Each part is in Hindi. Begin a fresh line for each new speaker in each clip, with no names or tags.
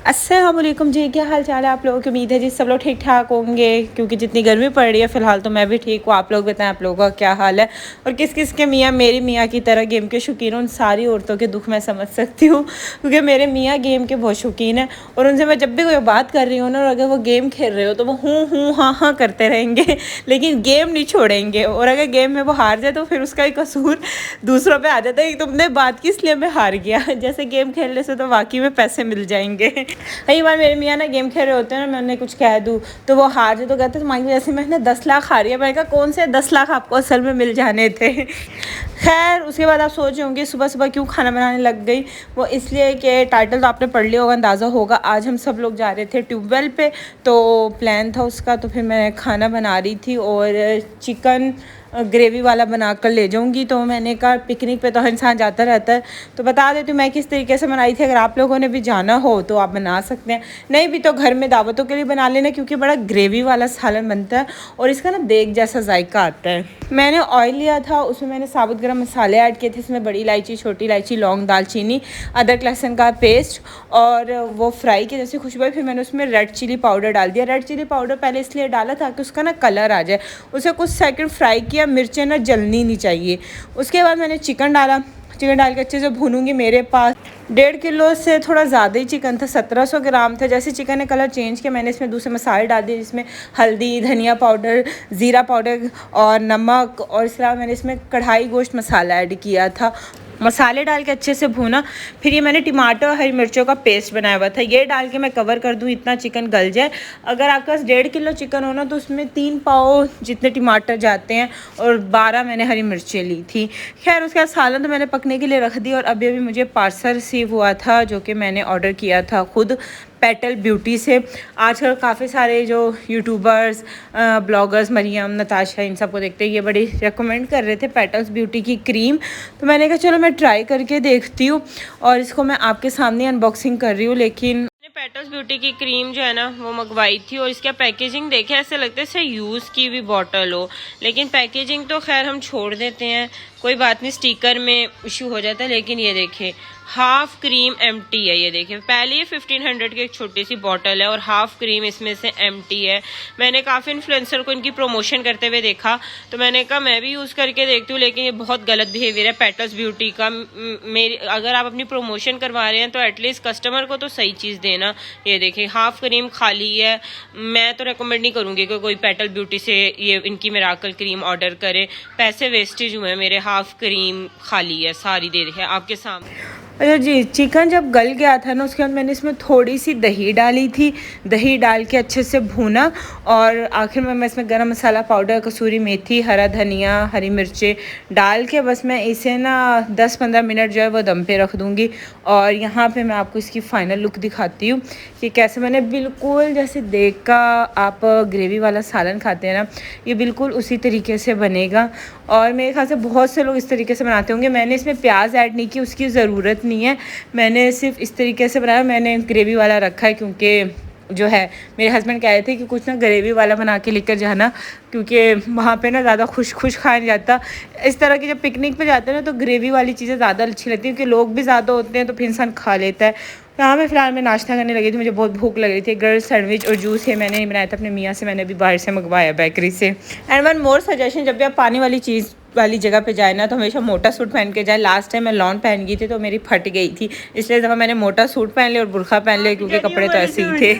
अस्सलाम वालेकुम जी, क्या हाल चाल है आप लोगों की। उम्मीद है जी सब लोग ठीक ठाक होंगे, क्योंकि जितनी गर्मी पड़ रही है फ़िलहाल तो मैं भी ठीक हूँ। आप लोग बताएं आप लोगों का क्या हाल है, और किस किस के मियाँ मेरी मियाँ की तरह गेम के शौकीन। उन सारी औरतों के दुख मैं समझ सकती हूँ, क्योंकि मेरे मियाँ गेम के बहुत शौकीन हैं। और उनसे मैं जब भी कोई बात कर रही हूँ ना, और अगर वो गेम खेल रहे हो तो वो हूँ हाँ हाँ करते रहेंगे लेकिन गेम नहीं छोड़ेंगे। और अगर गेम में वो हार जाए तो फिर उसका ही कसूर दूसरों पे आ जाता है कि तुमने बात की इसलिए मैं हार गया। जैसे गेम खेलने से तो वाकई में पैसे मिल जाएंगे। कई बार मेरे मियाँ ना गेम खेल रहे होते हैं ना, मैं उन्हें कुछ कह दूँ तो वो हार जाए तो कहते हैं तुम्हारी वजह से मैंने 10 लाख हारी है। मैंने कहा कौन से 10 लाख आपको असल में मिल जाने थे। खैर उसके बाद आप सोच रहे होंगे सुबह सुबह क्यों खाना बनाने लग गई। वो इसलिए कि टाइटल तो आपने पढ़ लिया होगा, अंदाज़ा होगा। आज हम सब लोग जा रहे थे ट्यूबवेल पे, तो प्लान था उसका। तो फिर मैं खाना बना रही थी और चिकन ग्रेवी वाला बना कर ले जाऊंगी। तो मैंने कहा पिकनिक पे तो हर इंसान जाता रहता है, तो बता देती हूँ मैं किस तरीके से बनाई थी। अगर आप लोगों ने भी जाना हो तो आप बना सकते हैं, नहीं भी तो घर में दावतों के लिए बना लेना, क्योंकि बड़ा ग्रेवी वाला सालन बनता है और इसका ना देग जैसा जायका आता है। मैंने ऑयल लिया था, उसमें मैंने साबुत गरम मसाले ऐड किए थे। इसमें बड़ी इलायची, छोटी इलायची, लौंग, दालचीनी, अदरक लहसुन का पेस्ट, और वो फ्राई की जैसे खुशबू। फिर मैंने उसमें रेड चिली पाउडर डाल दिया। रेड चिली पाउडर पहले इसलिए डाला ताकि उसका ना कलर आ जाए। उसे कुछ सेकंड फ्राई किया, मिर्चें ना जलनी नहीं चाहिए। उसके बाद मैंने चिकन डाला। चिकन डाल के अच्छे से भूनूंगी। मेरे पास 1.5 किलो से थोड़ा ज़्यादा ही चिकन था, 1700 ग्राम था। जैसे चिकन ने कलर चेंज किया मैंने इसमें दूसरे मसाले डाल दिए, जिसमें हल्दी, धनिया पाउडर, ज़ीरा पाउडर और नमक, और इसके अलावा मैंने इसमें कढ़ाई गोश्त मसाला ऐड किया था। मसाले डाल के अच्छे से भूना। फिर ये मैंने टमाटर और हरी मिर्चों का पेस्ट बनाया हुआ था, ये डाल के मैं कवर कर दूँ इतना चिकन गल जाए। अगर आपके पास 1.5 किलो चिकन हो ना तो उसमें 3 पाव जितने टमाटर जाते हैं, और 12 मैंने हरी मिर्चें ली थी। खैर उसके बाद सालन तो मैंने पकने के लिए रख दी। और अभी अभी मुझे पार्सल रिसीव हुआ था, जो कि मैंने ऑर्डर किया था खुद पेटल ब्यूटी से। आजकल काफ़ी सारे जो यूट्यूबर्स, ब्लॉगर्स, मरियम, नताशा, इन सबको देखते हैं, ये बड़ी रेकमेंड कर रहे थे पेटल्स ब्यूटी की क्रीम। तो मैंने कहा चलो मैं ट्राई करके देखती हूँ, और इसको मैं आपके सामने अनबॉक्सिंग कर रही हूँ। लेकिन पेटल्स ब्यूटी की क्रीम जो है ना वो मंगवाई थी, और इसका पैकेजिंग देखे ऐसे लगता है जैसे यूज़ की भी बॉटल हो। लेकिन पैकेजिंग तो खैर हम छोड़ देते हैं, कोई बात नहीं, स्टिकर में इशू हो जाता है। लेकिन ये देखिए हाफ क्रीम एम्प्टी है। ये देखिए पहले ये 1500 की एक छोटी सी बॉटल है, और हाफ क्रीम इसमें से एम्प्टी है। मैंने काफ़ी इन्फ्लुएंसर को इनकी प्रमोशन करते हुए देखा, तो मैंने कहा मैं भी यूज़ करके देखती हूँ। लेकिन ये बहुत गलत बिहेवियर है पेटल्स ब्यूटी का। मेरी अगर आप अपनी प्रमोशन करवा रहे हैं तो एटलीस्ट कस्टमर को तो सही चीज़ देना। ये देखिए हाफ क्रीम खाली है। मैं तो रेकमेंड नहीं करूँगी कि कोई पेटल ब्यूटी से ये इनकी मिराकल क्रीम ऑर्डर करे, पैसे वेस्टेज हुए मेरे। हाफ क्रीम खाली है, सारी दे दी है आपके सामने। अच्छा जी, चिकन जब गल गया था ना उसके बाद मैंने इसमें थोड़ी सी दही डाली थी। दही डाल के अच्छे से भूना, और आखिर में मैं इसमें गरम मसाला पाउडर, कसूरी मेथी, हरा धनिया, हरी मिर्चें डाल के बस मैं इसे ना 10-15 मिनट जो है वो दम पे रख दूँगी। और यहाँ पे मैं आपको इसकी फ़ाइनल लुक दिखाती हूँ कि कैसे मैंने बिल्कुल जैसे देग का आप ग्रेवी वाला सालन खाते हैं ना, ये बिल्कुल उसी तरीके से बनेगा। और मेरे ख्याल से बहुत से लोग इस तरीके से बनाते होंगे। मैंने इसमें प्याज ऐड नहीं की, उसकी ज़रूरत नहीं है। मैंने सिर्फ इस तरीके से बनाया। मैंने ग्रेवी वाला रखा है क्योंकि जो है मेरे हस्बैंड कह रहे थे कि कुछ ना ग्रेवी वाला बना के लेकर जाना, क्योंकि वहाँ पे ना ज़्यादा खुश खाया नहीं जाता। इस तरह की जब पिकनिक पे जाते हैं ना तो ग्रेवी वाली चीज़ें ज़्यादा अच्छी लगती हैं, क्योंकि लोग भी ज़्यादा होते हैं तो फिर इंसान खा लेता है। यहाँ मैं फ़िलहाल मैं नाश्ता करने लगी थी, मुझे बहुत भूख लग रही थी। गर्ल सैंडविच और जूस है, मैंने नहीं बनाया था अपने मियाँ से, मैंने अभी बाहर से मंगवाया बेकरी से। एंड वन मोर सजेशन, जब भी आप पानी वाली चीज़ वाली जगह पे जाए ना तो हमेशा मोटा सूट पहन के जाए। लास्ट टाइम मैं लॉन पहन गई थी तो मेरी फट गई थी, इसलिए जब मैंने मोटा सूट पहन लिया और बुरखा पहन लिया, क्योंकि कपड़े तो ऐसे ही थे।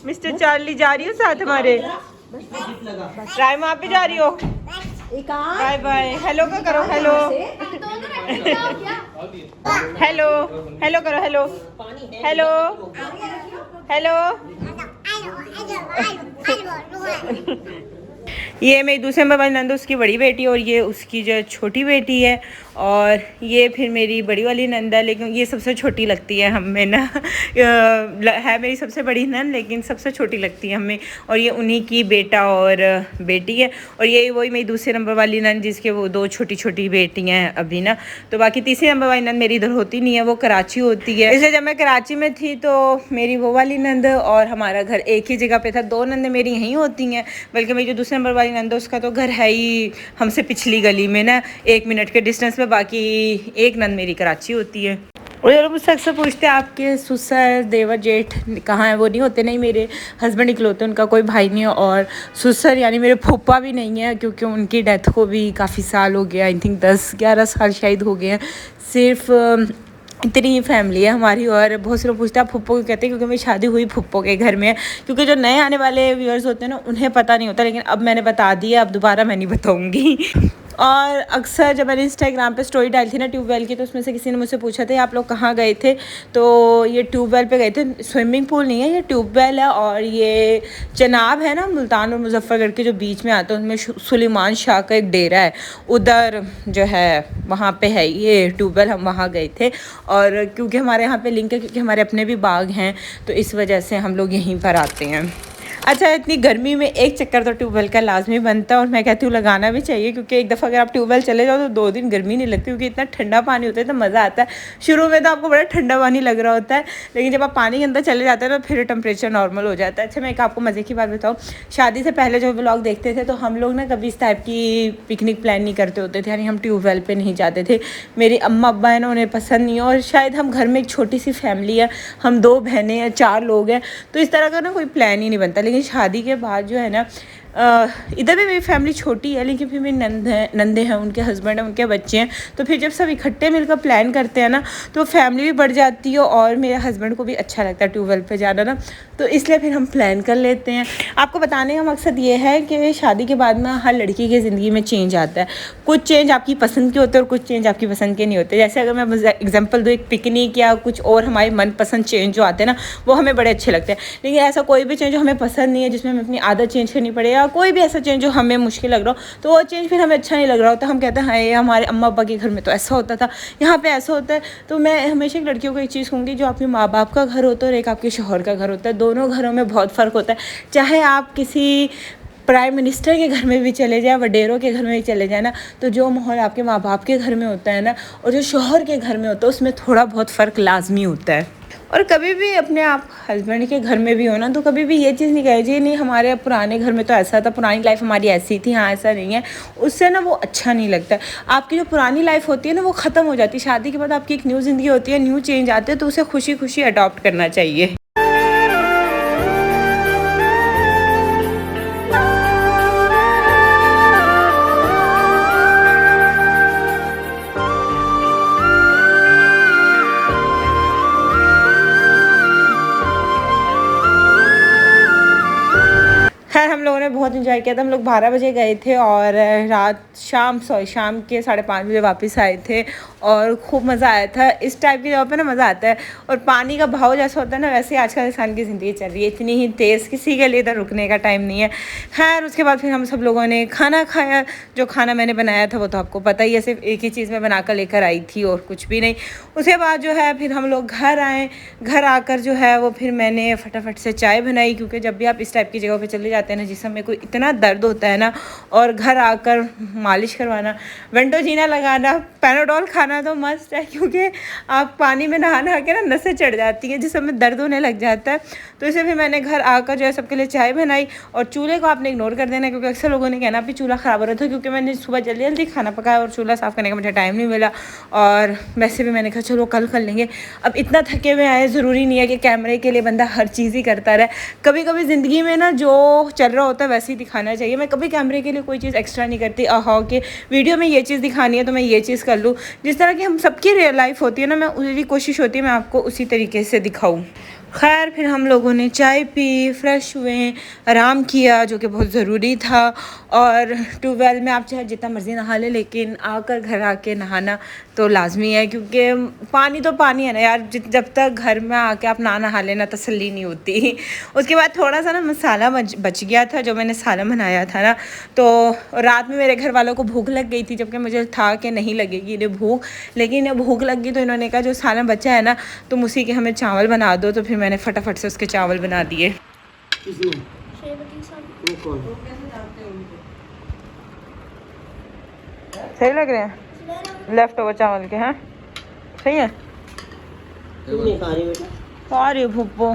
मिस्टर चार्ली जा रही हो साथ हमारे। रायमा आप भी जा रही हो? Bye bye. हेलो का करो, हेलो हेलो हेलो करो, हेलो हेलो हेलो। ये मेरी दूसरे नंबर वाली नंद उसकी बड़ी बेटी, और ये उसकी जो छोटी बेटी है, और ये फिर मेरी बड़ी वाली नंद है। लेकिन ये सबसे छोटी लगती है हमें ना, है मेरी सबसे बड़ी नंद लेकिन सबसे छोटी लगती है हमें। और ये उन्हीं की बेटा और बेटी है। और ये वही मेरी दूसरे नंबर वाली नंद जिसके वो 2 छोटी छोटी बेटियाँ हैं अभी ना। तो बाकी तीसरी नंबर वाली नंद मेरी इधर होती नहीं है, वो कराची होती है। इसलिए जब मैं कराची में थी तो मेरी वो वाली नंद और हमारा घर एक ही जगह पे था। 2 नंदें मेरी यहीं होती हैं, बल्कि मेरी जो दूसरे नंबर वाली नंद उसका तो घर है ही हमसे पिछली गली में ना, 1 मिनट के डिस्टेंस पे। बाकी एक नंद मेरी कराची होती है। और ये लोग मुझसे अक्सर पूछते हैं आपके ससुर देवर जेठ कहाँ है। वो नहीं होते, नहीं मेरे हस्बैंड इकलौते, उनका कोई भाई नहीं है। और ससुर यानी मेरे फूफा भी नहीं है, क्योंकि उनकी डेथ को भी काफ़ी साल हो गया, आई थिंक 10-11 साल शायद हो गए हैं। सिर्फ इतनी ही फैमिली है हमारी। और बहुत से लोग पूछते हैं आप फुप्पो क्यों कहते हैं, क्योंकि मेरी शादी हुई फुप्पो के घर में है। क्योंकि जो नए आने वाले व्यूअर्स होते हैं ना, उन्हें पता नहीं होता, लेकिन अब मैंने बता दिया, अब दोबारा मैं नहीं बताऊँगी। और अक्सर जब मैंने इंस्टाग्राम पे स्टोरी डाली थी ना ट्यूबवेल की, तो उसमें से किसी ने मुझसे पूछा था आप लोग कहाँ गए थे। तो ये ट्यूबवेल पे गए थे, स्विमिंग पूल नहीं है, ये ट्यूबवेल है। और ये चनाब है ना, मुल्तान और मुजफ्फरगढ़ के जो बीच में आता है, उनमें सुलेमान शाह का एक डेरा है, उधर जो है वहाँ पे है ये ट्यूबवेल। हम वहाँ गए थे, और क्योंकि हमारे यहाँ पे लिंक है, क्योंकि हमारे अपने भी बाग हैं, तो इस वजह से हम लोग यहीं पर आते हैं। अच्छा, इतनी गर्मी में एक चक्कर तो ट्यूबवेल का लाजमी बनता है, और मैं कहती हूँ लगाना भी चाहिए, क्योंकि एक दफ़ा अगर आप ट्यूबवेल चले जाओ तो 2 दिन गर्मी नहीं लगती, क्योंकि इतना ठंडा पानी होता है, तो मज़ा आता है। शुरू में तो आपको बड़ा ठंडा पानी लग रहा होता है, लेकिन जब आप पानी के अंदर चले जाते हैं तो फिर टेम्परेचर नॉर्मल हो जाता है। अच्छा, मैं एक आपको मज़े की बात बताऊँ, शादी से पहले जो व्लॉग देखते थे, तो हम लोग ना कभी इस टाइप की पिकनिक प्लान नहीं करते होते थे, यानी हम ट्यूबवेल पर नहीं जाते थे। मेरी अम्मा अब्बा है ना, उन्हें पसंद नहीं है, और शायद हम घर में एक छोटी सी फैमिली है, हम 2 बहनें हैं, 4 लोग हैं, तो इस तरह का ना कोई प्लान ही नहीं बनता। लेकिन शादी के बाद जो है ना, इधर भी मेरी फैमिली छोटी है, लेकिन फिर मेरी नंदे हैं, उनके हस्बैंड हैं, उनके बच्चे हैं, तो फिर जब सब इकट्ठे मिलकर प्लान करते हैं ना, तो फैमिली भी बढ़ जाती है, और मेरे हस्बैंड को भी अच्छा लगता है ट्यूबवेल पे जाना ना, तो इसलिए फिर हम प्लान कर लेते हैं। आपको बताने का मकसद ये है कि शादी के बाद ना हर लड़की की ज़िंदगी में चेंज आता है। कुछ चेंज आपकी पसंद के होते हैं और कुछ चेंज आपकी पसंद के नहीं होते। जैसे अगर मैं एग्जाम्पल दूँ, एक पिकनिक या कुछ और हमारे मनपसंद चेंज जो आते हैं ना, वो हमें बड़े अच्छे लगते हैं। लेकिन ऐसा कोई भी चेंज जो हमें पसंद नहीं है, जिसमें हमें अपनी आदत चेंज करनी पड़े, या कोई भी ऐसा चेंज जो हमें मुश्किल लग रहा हो, तो वो चेंज फिर हमें अच्छा नहीं लग रहा होता। हम कहते हैं हाँ, ये हमारे अम्मा अब्बा के घर में तो ऐसा होता था, यहाँ पे ऐसा होता है। तो मैं हमेशा एक लड़कियों को एक चीज़ कहूँगी, जो आपके माँ बाप का घर होता है और एक आपके शौहर का घर होता है, दोनों घरों में बहुत फ़र्क होता है। चाहे आप किसी प्राइम मिनिस्टर के घर में भी चले जाए, वडेरों के घर में भी चले जाए ना, तो जो माहौल आपके माँ बाप के घर में होता है ना, और जो शौहर के घर में होता है, उसमें थोड़ा बहुत फ़र्क लाजमी होता है। और कभी भी अपने आप हस्बैंड के घर में भी हो ना, तो कभी भी ये चीज़ नहीं कहे जी नहीं हमारे पुराने घर में तो ऐसा था, पुरानी लाइफ हमारी ऐसी थी, हाँ ऐसा नहीं है। उससे ना वो अच्छा नहीं लगता। आपकी जो पुरानी लाइफ होती है ना, वो ख़त्म हो जाती है। शादी के बाद आपकी एक न्यू ज़िंदगी होती है, न्यू चेंज आते हैं, तो उसे खुशी खुशी अडॉप्ट करना चाहिए। खैर हम लोगों ने बहुत इन्जॉय किया था। हम लोग 12 बजे गए थे, और शाम के 5:30 बजे वापस आए थे, और खूब मज़ा आया था। इस टाइप की जगह पे ना मज़ा आता है। और पानी का भाव जैसा होता है ना, वैसे ही आजकल इंसान की ज़िंदगी चल रही है, इतनी ही तेज़, किसी के लिए इधर रुकने का टाइम नहीं है। खैर उसके बाद फिर हम सब लोगों ने खाना खाया। जो खाना मैंने बनाया था वो तो आपको पता ही है, सिर्फ एक ही चीज़ मैं बना कर लेकर आई थी और कुछ भी नहीं। उसके बाद जो है फिर हम लोग घर आए। घर आकर जो है वो फिर मैंने फटाफट से चाय बनाई, क्योंकि जब भी आप इस टाइप की जगह पर चले जाते हैं ना, जिसमें कोई इतना दर्द होता है ना, और घर आकर मालिश करवाना, वेंटोजीना लगाना, पैनाडोल खाना तो मस्त है, क्योंकि आप पानी में नहा नहा के ना नसें चढ़ जाती हैं, जिसमें दर्द होने लग जाता है। तो इसे फिर मैंने घर आकर जो है सबके लिए चाय बनाई। और चूल्हे को आपने इग्नोर कर देना, क्योंकि अक्सर लोगों ने कहना भी चूल्हा ख़राब हो रहा था, क्योंकि मैंने सुबह जल्दी जल्दी खाना पकाया और चूल्हा साफ़ करने का मुझे टाइम नहीं मिला। और वैसे भी मैंने कहा चलो कल कर लेंगे, अब इतना थके हुए आए, ज़रूरी नहीं है कि कैमरे के लिए बंदा हर चीज़ ही करता रहे। कभी कभी ज़िंदगी में ना जो चल रहा होता है वैसे ही दिखाना चाहिए। मैं कभी कैमरे के लिए कोई चीज़ एक्स्ट्रा नहीं करती, कि वीडियो में ये चीज़ दिखानी है तो मैं ये चीज़ कर लूँ। जिस तरह की हम सबकी रियल लाइफ होती है ना, मैं मेरी कोशिश होती है मैं आपको उसी तरीके से दिखाऊँ। खैर फिर हम लोगों ने चाय पी, फ्रेश हुए, आराम किया, जो कि बहुत ज़रूरी था। और ट्यूबवेल में आप चाहे जितना मर्ज़ी नहा लें, लेकिन आकर घर आके नहाना तो लाजमी है, क्योंकि पानी तो पानी है ना यार। जब तक घर में आके आप ना नहा लेना तसल्ली नहीं होती। उसके बाद थोड़ा सा ना मसाला बच गया था, जो मैंने सालन बनाया था ना, तो रात में मेरे घर वालों को भूख लग गई थी, जबकि मुझे था कि नहीं लगेगी इन्हें भूख, लेकिन भूख लग गई तो इन्होंने कहा जो सालन बचा है ना, तुम उसी के हमें चावल बना दो। तो फिर मैंने फटाफट से उसके चावल बना दिए। सही लग रहे हैं लेफ्ट ओवर चावल के? हैं सही है। तुम नहीं खा रही बेटा? खा रही भुप्पो।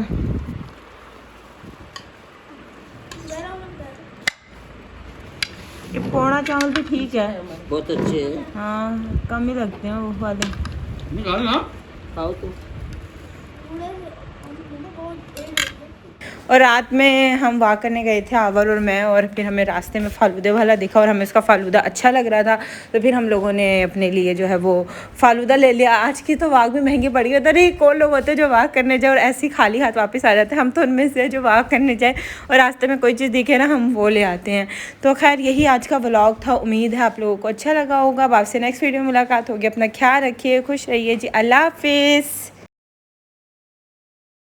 ये पौड़ा चावल भी ठीक है, बहुत अच्छे हैं। हाँ कम ही लगते हैं वो वाले।
खाओ तो।
और रात में हम वॉक करने गए थे आवर और मैं, और फिर हमें रास्ते में फालूदे वाला दिखा और हमें उसका फालूदा अच्छा लग रहा था, तो फिर हम लोगों ने अपने लिए जो है वो फालूदा ले लिया। आज की तो वॉक भी महंगी पड़ी है, तरी कौन लोग होते हैं जो वॉक करने जाए और ऐसे ही खाली हाथ वापस आ जाते हैं। हम तो उनमें से जो वॉक करने जाए और रास्ते में कोई चीज़ दिखे ना हम वो ले आते हैं। तो खैर यही आज का व्लॉग था, उम्मीद है आप लोगों को अच्छा लगा होगा। अब आपसे नेक्स्ट वीडियो में मुलाकात होगी। अपना ख्याल रखिए, खुश रहिए जी, अल्लाह हाफिज़।